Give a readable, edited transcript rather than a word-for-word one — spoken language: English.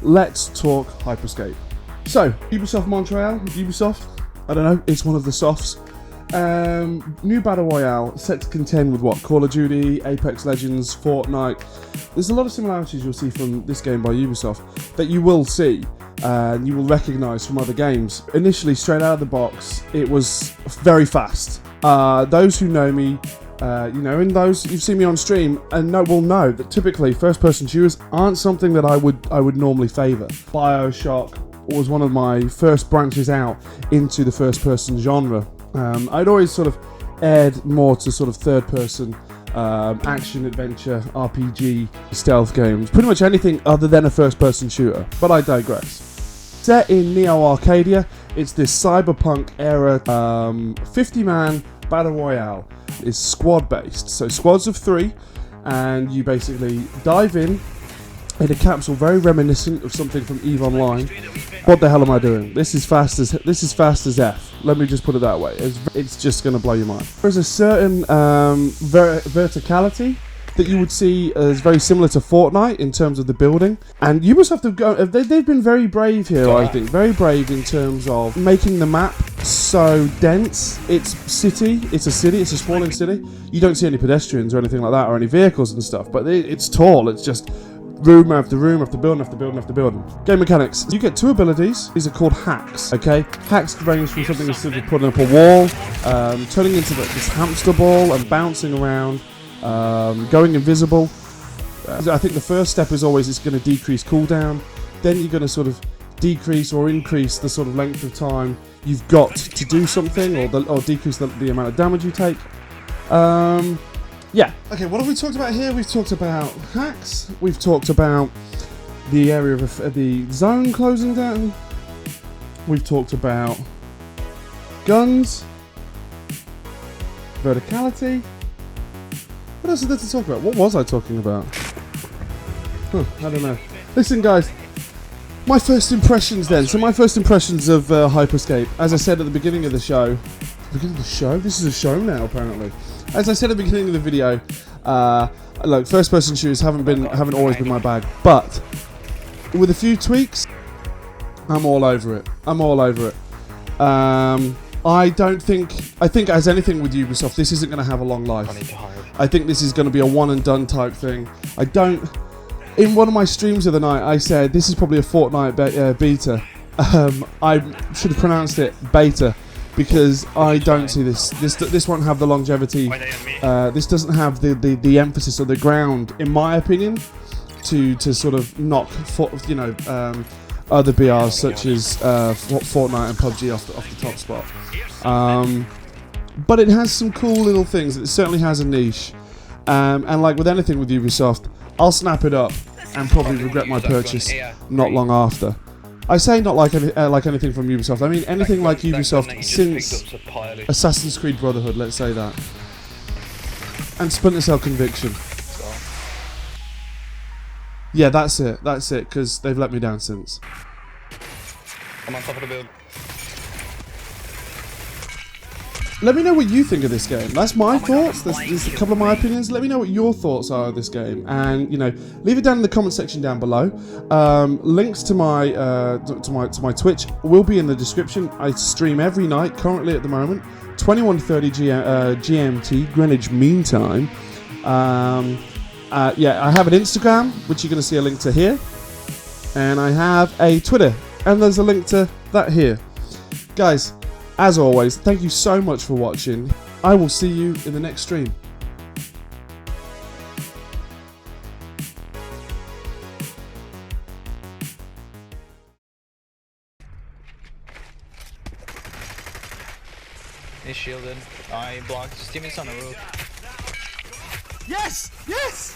let's talk Hyperscape. So, Ubisoft Montreal, Ubisoft, I don't know, it's one of the softs. New Battle Royale, set to contend with what? Call of Duty, Apex Legends, Fortnite. There's a lot of similarities you'll see from this game by Ubisoft that you will see and you will recognise from other games. Initially, straight out of the box, it was very fast. Those who know me, and those you've seen me on stream and will know that typically first-person shooters aren't something that I would normally favour. BioShock was one of my first branches out into the first-person genre. I'd always sort of aired more to sort of third-person action, adventure, RPG, stealth games, pretty much anything other than a first-person shooter, but I digress. Set in Neo Arcadia, it's this Cyberpunk era 50-man Battle Royale. It's squad-based, so squads of 3, and you basically dive in a capsule very reminiscent of something from EVE Online. What the hell am I doing? This is fast as F. Let me just put it that way. It's just going to blow your mind. There's a certain verticality that you would see as very similar to Fortnite in terms of the building. And Ubisoft they've been very brave here, I think. Very brave in terms of making the map so dense. It's a city, it's a sprawling city. You don't see any pedestrians or anything like that, or any vehicles and stuff, but it's tall. It's just room after room after building after building after building. Game mechanics. You get 2 abilities. These are called hacks, okay? Hacks range from something as simple as putting up a wall, turning into this hamster ball and bouncing around, going invisible. I think the first step is always it's going to decrease cooldown. Then you're going to sort of decrease or increase the sort of length of time you've got to do something, or decrease the amount of damage you take. Yeah. Okay, what have we talked about here? We've talked about hacks. We've talked about the area of the zone closing down. We've talked about guns, verticality. What else is there to talk about? What was I talking about? I don't know. Listen, guys. My first impressions then. So my first impressions of Hyperscape. As I said at the beginning of the show. Beginning of the show? This is a show now, apparently. As I said at the beginning of the video, look, first-person shooters haven't always been my bag, but with a few tweaks, I'm all over it. I think as anything with Ubisoft, this isn't going to have a long life. I think this is going to be a one-and-done type thing. In one of my streams the other night, I said this is probably a Fortnite beta. I should have pronounced it beta, because I don't see this won't have the longevity. This doesn't have the emphasis on the ground, in my opinion, to sort of knock other BRs such as Fortnite and PUBG off the top spot. But it has some cool little things. It certainly has a niche, and like with anything with Ubisoft, I'll snap it up and probably regret my purchase not long after. I say not like anything from Ubisoft. I mean anything like Ubisoft since Assassin's Creed Brotherhood, let's say that. And Splinter Cell Conviction. Yeah, that's it, because they've let me down since. I'm on top of the build. Let me know what you think of this game. That's my thoughts. There's a couple of my opinions. Let me know what your thoughts are of this game, and leave it down in the comment section down below. Links to my Twitch will be in the description. I stream every night currently at the moment, 21:30 GMT Greenwich Mean Time. Yeah, I have an Instagram, which you're going to see a link to here, and I have a Twitter, and there's a link to that here, guys. As always, thank you so much for watching. I will see you in the next stream. He's shielded. I blocked. His teammate's on the roof. Yes! Yes!